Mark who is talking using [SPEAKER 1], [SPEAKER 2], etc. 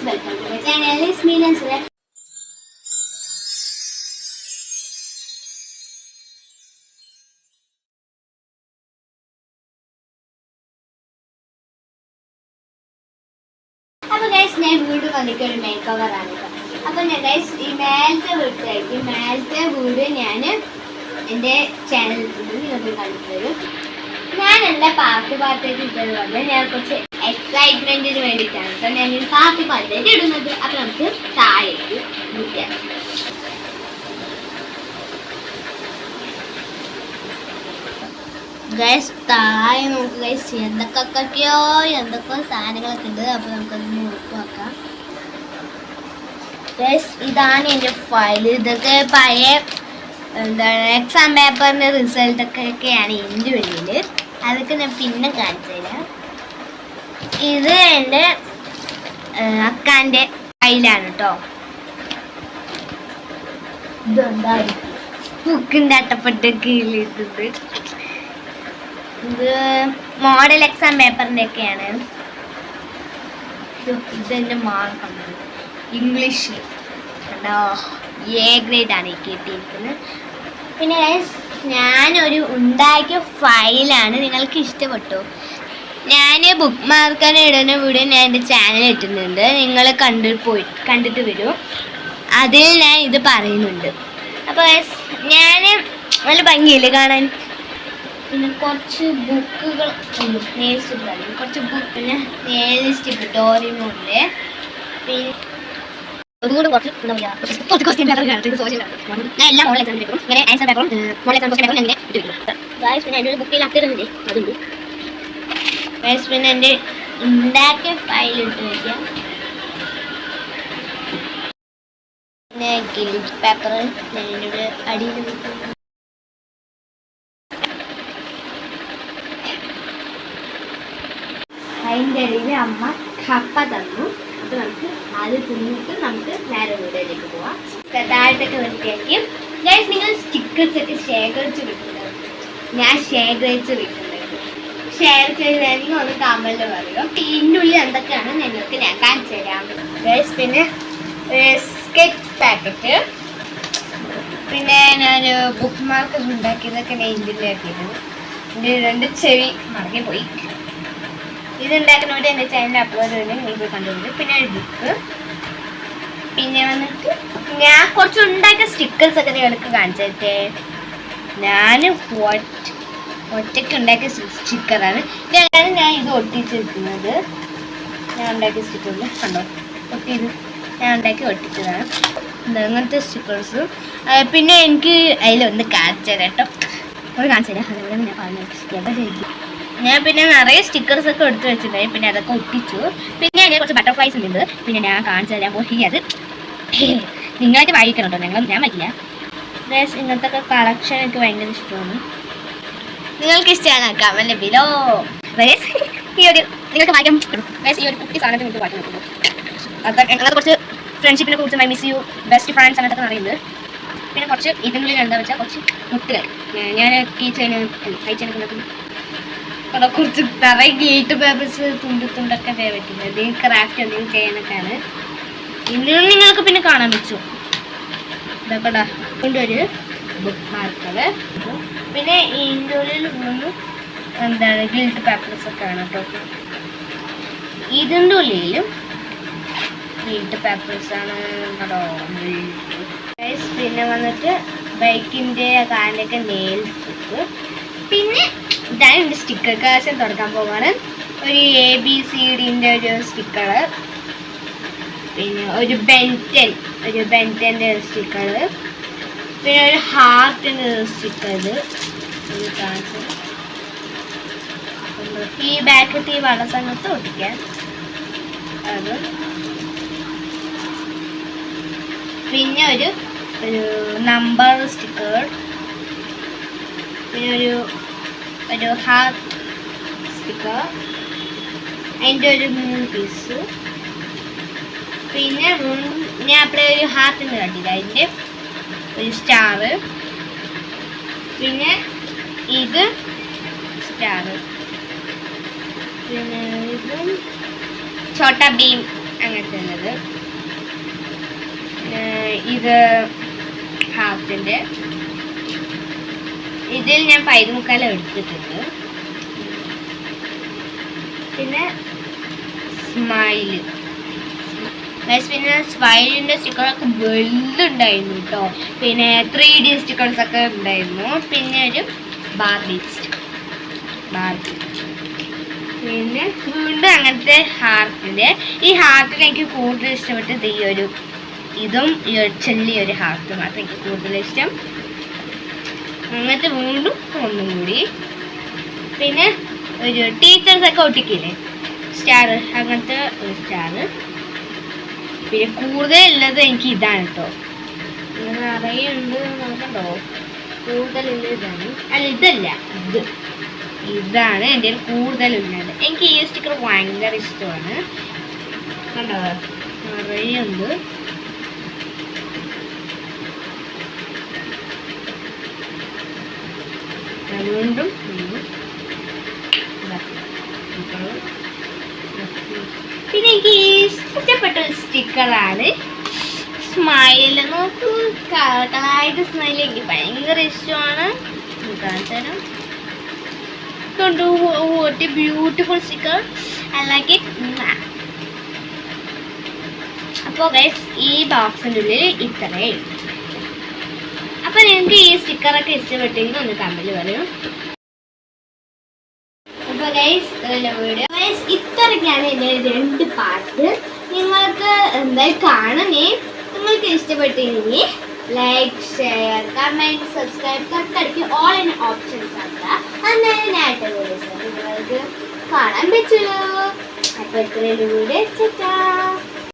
[SPEAKER 1] Welcome to my channel. It's me Nasra. അപ്പോൾ guys ഞാൻ വീട് വന്നിട്ട് ഒരു മേക്ക് ഓവറാണ്. അപ്പോൾ ഞാൻ ഗൈസ് ഈ മേലത്തെ വീട് ഞാൻ എൻ്റെ ചാനലിൽ നിങ്ങൾക്ക് കണ്ടിട്ട് വരും. ഞാൻ എൻ്റെ പാർട്ടിയായിട്ട് ഇട്ടത് കൊണ്ട് ഞാൻ കുറച്ച് എക്സൈറ്റ്മെൻറ്റിന് വേണ്ടിയിട്ടാണ് കേട്ടോ ഞാൻ ഈ പാർട്ടിയായിട്ട് ഇടുന്നത്. അപ്പോൾ നമുക്ക് താഴേക്ക് നിൽക്കാം. ഗൈസ് താഴെ നമുക്ക് ഗൈസ് എന്തൊക്കെയോ സാധനങ്ങളൊക്കെ ഉണ്ട്. അപ്പോൾ നമുക്കത് നോക്കാം. ഗൈസ് ഇതാണ് എൻ്റെ ഫയൽ. ഇതൊക്കെ പഴയ എന്താണ് എക്സാം പേപ്പറിൻ്റെ റിസൾട്ടൊക്കെയാണ് എൻ്റെ ഉള്ളിൽ. അതൊക്കെ ഞാൻ പിന്നെ കാണിച്ചു തരാം. ഇത് എൻ്റെ അക്കാൻ്റെ ഫയലാണ് കേട്ടോ. ഇതെന്താ ബുക്കിൻ്റെ അട്ടപ്പെട്ടൊക്കെ ഇട്ടിട്ടുണ്ട്. ഇത് മോഡൽ എക്സാം പേപ്പറിൻ്റെ ഒക്കെയാണ്. ഇതെൻ്റെ മാർക്കാണ് ഇംഗ്ലീഷിൽ കണ്ടോ. എ ഗ്രേഡാണ് ഈ കിട്ടിയിരിക്കുന്നത്. പിന്നെ ഞാനൊരു ഉണ്ടാക്കിയ ഫയലാണ്. നിങ്ങൾക്ക് ഇഷ്ടപ്പെട്ടോ? ഞാൻ ബുക്ക് മാർക്കാൻ ഇടുന്ന വീഡിയോ ഞാൻ എൻ്റെ ചാനൽ ഇട്ടുന്നുണ്ട്. നിങ്ങൾ കണ്ടിട്ട് വരൂ. അതിൽ ഞാൻ ഇത് പറയുന്നുണ്ട്. അപ്പോൾ ഞാൻ നല്ല ഭംഗിയില്ലേ കാണാൻ. പിന്നെ കുറച്ച് ബുക്കുകൾ കുറച്ച് ബുക്ക് പിന്നെ നെയിലിസ്റ്റിക്ക് ഡോറിമോൻ്റെ. പിന്നെ ഒന്നുകൂടി കുറച്ച് എന്താ പറയുക ക്വസ്റ്റ്യൻ പേപ്പർ ഞാൻ എല്ലാ മോഡൽ എക്സാം പേപ്പറും ഇങ്ങനെ ആൻസർ പേപ്പറും മോഡൽ എക്സാം ക്വസ്റ്റ്യൻ പേപ്പറും ഞാൻ ഇങ്ങനെ ഇട്ടിരിക്കുന്നു. ഗൈസ് പിന്നെ എൻ്റെ ഒരു ബുക്കിൽ അക്കിടുന്നുണ്ട്. അതുണ്ട് ഗൈസ്. പിന്നെ എൻ്റെ ഉണ്ടാക്കിയ ഫയൽ ഇട്ട് വയ്ക്കാം. പിന്നെ ഗിൽറ്റ് പേപ്പർ ഞാൻ എൻ്റെ അടിയിൽ വെക്കുന്നു. അതിൻ്റെ ഇടയിൽ അമ്മ കപ്പ തന്നു. അപ്പോൾ നമുക്ക് അത് തിന്നിട്ട് നമുക്ക് നേരെ വീട്ടിലേക്ക് പോവാം. ചെറുതായിട്ടൊക്കെ വൃത്തിയാക്കി. ഗൈസ് നിങ്ങൾ സ്റ്റിക്കേഴ്സ് ഒക്കെ ശേഖരിച്ച് വിട്ടിട്ടുണ്ടാവും. ഞാൻ ശേഖരിച്ച് വിട്ടിട്ടുണ്ടായിരുന്നു. ഷെയർ ചെയ്തെങ്കിൽ ഒന്ന് കമൻറ്റ് പറയുക. ഇതിൻ്റെ ഉള്ളിൽ എന്തൊക്കെയാണ് നിങ്ങൾക്ക് ഞാൻ കാണിച്ചു തരാം. ഗൈസ് പിന്നെ സ്കെച്ച് പാക്കറ്റ്. പിന്നെ ഞാൻ ബുക്ക് മാർക്ക് ഉണ്ടാക്കിയതൊക്കെ ഞാൻ ഇതിലാക്കിയിരുന്നു. എൻ്റെ 2 ചെവി മടങ്ങിപ്പോയി. ഇതുണ്ടാക്കുന്ന വേണ്ടി എൻ്റെ ചാനലിൽ അപ്ലോഡ് ചെയ്യുന്നത് നിങ്ങൾക്ക് കണ്ടുകൊണ്ട്. പിന്നെ ഒരു ബുക്ക്. പിന്നെ വന്നിട്ട് ഞാൻ കുറച്ച് ഉണ്ടാക്കിയ സ്റ്റിക്കേഴ്സ് ഒക്കെ നിങ്ങൾക്ക് കാണിച്ചിട്ടേ. ഞാൻ ഒറ്റയ്ക്ക് ഉണ്ടാക്കിയ സ്റ്റിക്കറാണ്. ഇതാണ് ഞാൻ ഇത് ഒട്ടിച്ചിരിക്കുന്നത്. ഞാൻ ഉണ്ടാക്കിയ സ്റ്റിക്കറിൽ കണ്ടോ ഒട്ടിയത് ഞാൻ ഉണ്ടാക്കി ഒട്ടിച്ചതാണ്. അങ്ങനത്തെ സ്റ്റിക്കേഴ്സും. പിന്നെ എനിക്ക് അതിലൊന്ന് കാണിച്ചു തരാം കേട്ടോ. ഒരു കാണിച്ചു തരാം. അതുപോലെ ഞാൻ പറഞ്ഞു ഞാൻ പിന്നെ നിറയെ സ്റ്റിക്കേഴ്സ് ഒക്കെ എടുത്ത് വെച്ചിട്ടുണ്ടായി. പിന്നെ അതൊക്കെ ഒട്ടിച്ചു. പിന്നെ അതിന് കുറച്ച് ബട്ടർഫ്ലൈസ് ഉണ്ട്. പിന്നെ ഞാൻ കാണിച്ചു തരാൻ പോയി. അത് നിങ്ങളായിട്ട് വായിക്കണം കേട്ടോ. ഞാൻ വയ്ക്കില്ല. ഗൈസ് ഇങ്ങനത്തെ ഒക്കെ കളക്ഷൻ എനിക്ക് ഭയങ്കര ഇഷ്ടമാണ്. നിങ്ങൾക്ക് ഇഷ്ടമാണ് കമന്റ് ബിലോ. ഗൈസ് ഈ ഒരു നിങ്ങൾക്ക് വായിക്കാൻ ഗൈസ് ഈ ഒരു കുട്ടി സാധനത്തിന് നിങ്ങൾക്ക് വായിക്കാൻ പറ്റുള്ളൂ. അതൊക്കെ അങ്ങനത്തെ കുറച്ച് ഫ്രണ്ട്ഷിപ്പിനെ കുറിച്ച് I miss you best friends അങ്ങനത്തെ അറിയുന്നത്. പിന്നെ കുറച്ച് ഇതിനുള്ളിൽ എന്താ വെച്ചാൽ കുറച്ച് മുത്തുകൾ ഞാൻ കീ ചെയിന് കൈ ചെയിനൊക്കെ കുറച്ച് നിറയെ ഗിൽറ്റ് പേപ്പേഴ്സ് തുണ്ടൊക്കെ പറ്റുന്നത്. എന്തെങ്കിലും ക്രാഫ്റ്റ് എന്തെങ്കിലും ചെയ്യാനൊക്കെയാണ്. ഇന്ന് നിങ്ങൾക്ക് പിന്നെ കാണാൻ വെച്ചു. ഇതൊക്കെ ഇതിൻ്റെ ഒരു ബുക്ക് മാർക്കർ. പിന്നെ ഇതിൻ്റെ ഉള്ളിൽ എന്താണ് ഗിൽറ്റ് പേപ്പേഴ്സ് ഒക്കെ ആണ് കേട്ടോ. ഇതിൻ്റെ ഉള്ളിലും ഗിൽറ്റ് പേപ്പേഴ്സാണ് കേട്ടോ. പിന്നെ വന്നിട്ട് ബൈക്കിൻ്റെ കാലിൻ്റെയൊക്കെ നെയിൽ സ്റ്റിക്ക്. പിന്നെ ഇതാണ് എൻ്റെ സ്റ്റിക്കർ കളക്ഷൻ തുടക്കാൻ പോവാണ്. ഒരു ABCDൻ്റെ ഒരു സ്റ്റിക്കർ. പിന്നെ ഒരു ബെൻറ്റൻ്റെ സ്റ്റിക്കർ. പിന്നെ ഒരു ഹാർട്ടിൻ്റെ സ്റ്റിക്കർ. ഈ ബാക്കത്തെ ഈ വളസംഗത്ത് ഒട്ടിക്കാൻ അത്. പിന്നെ ഒരു നമ്പർ സ്റ്റിക്കർ. പിന്നെ ഒരു ഹാർട്ട് സ്റ്റിക്കർ. അതിൻ്റെ ഒരു 3 പീസ്. പിന്നെ ഞാൻ അവിടെ ഒരു ഹാർട്ടിൻ്റെ കണ്ടില്ല. അതിൻ്റെ ഒരു സ്റ്റാർ. പിന്നെ ഇത് സ്റ്റാർ. പിന്നെ ഇത് ഛോട്ടാ ഭീം അങ്ങനത്തെ ഉള്ളത്. ഇത് ഹാർട്ടിൻ്റെ, ഇതിൽ ഞാൻ പൈതമുക്കാലം എടുത്തിട്ടുണ്ട്. പിന്നെ സ്മൈല്, പിന്നെ സ്മൈലിൻ്റെ സ്റ്റിക്കറൊക്കെ വലുതുണ്ടായിരുന്നു കേട്ടോ. പിന്നെ 3D സ്റ്റിക്കേഴ്സൊക്കെ ഉണ്ടായിരുന്നു. പിന്നെ ഒരു ബാർബി ബാർബി. പിന്നെ വീണ്ടും അങ്ങനത്തെ ഹാർട്ടിൻ്റെ. ഈ ഹാർട്ടിന് എനിക്ക് കൂടുതൽ ഇഷ്ടപ്പെട്ടത് ഈ ഒരു ഇതും ഈ ഒരു ചെറിയൊരു ഹാർട്ട് മാത്രം എനിക്ക് കൂടുതൽ ഇഷ്ടം. അങ്ങനത്തെ വീണ്ടും ഒന്നും കൂടി. പിന്നെ ഒരു ടീച്ചേഴ്സൊക്കെ ഒട്ടിക്കില്ലേ സ്റ്റാർ, അങ്ങനത്തെ ഒരു സ്റ്റാർ. പിന്നെ കൂടുതലുള്ളത് എനിക്ക് ഇതാണ് കേട്ടോ. നിറയെ ഉണ്ട് നോക്കണ്ടോ, കൂടുതലുള്ള ഇതാണ്. അല്ല ഇതല്ല, ഇതാണ് എൻ്റെ കൂടുതലുള്ളത്. എനിക്ക് ഈ സ്റ്റിക്കർ ഭയങ്കര ഇഷ്ടമാണ്. കണ്ടോ നിറയെ ഉണ്ട്. വീണ്ടും പിന്നെ എനിക്ക് ഇഷ്ടപ്പെട്ട ഒരു സ്റ്റിക്കറാണ് സ്മൈൽ. നോക്കൂ, കളറായിട്ട് സ്മൈൽ എനിക്ക് ഭയങ്കര ഇഷ്ടമാണ്. കാണിച്ചാലും കണ്ടു, what A beautiful sticker, I like it. അപ്പോൾ ഗൈസ് ഈ ബോക്സിൻ്റെ ഉള്ളിൽ ഇത്രയേ. അപ്പോൾ നിങ്ങൾക്ക് ഈ സ്റ്റിക്കറൊക്കെ ഇഷ്ടപ്പെട്ടെങ്കിൽ ഒന്ന് കമൻറ്റിൽ പറയും. അപ്പോൾ ഗൈസ് വീഡിയോ ഇത്രയൊക്കെയാണ് എൻ്റെ 2 പാർട്ട്. നിങ്ങൾക്ക് എന്തായാലും കാണണേ. നിങ്ങൾക്ക് ഇഷ്ടപ്പെട്ടെങ്കിൽ ലൈക്ക്, ഷെയർ, കമൻറ്റ്, സബ്സ്ക്രൈബ്, തൊട്ടടുത്ത് ഓൾ ഇൻ ഓപ്ഷൻസ് ആക്കുക. അന്നേരം നേരത്തെ വീഡിയോസ് നിങ്ങൾക്ക് കാണാൻ പറ്റുള്ളൂ. അപ്പോൾ ഇത്രയും വീഡിയോ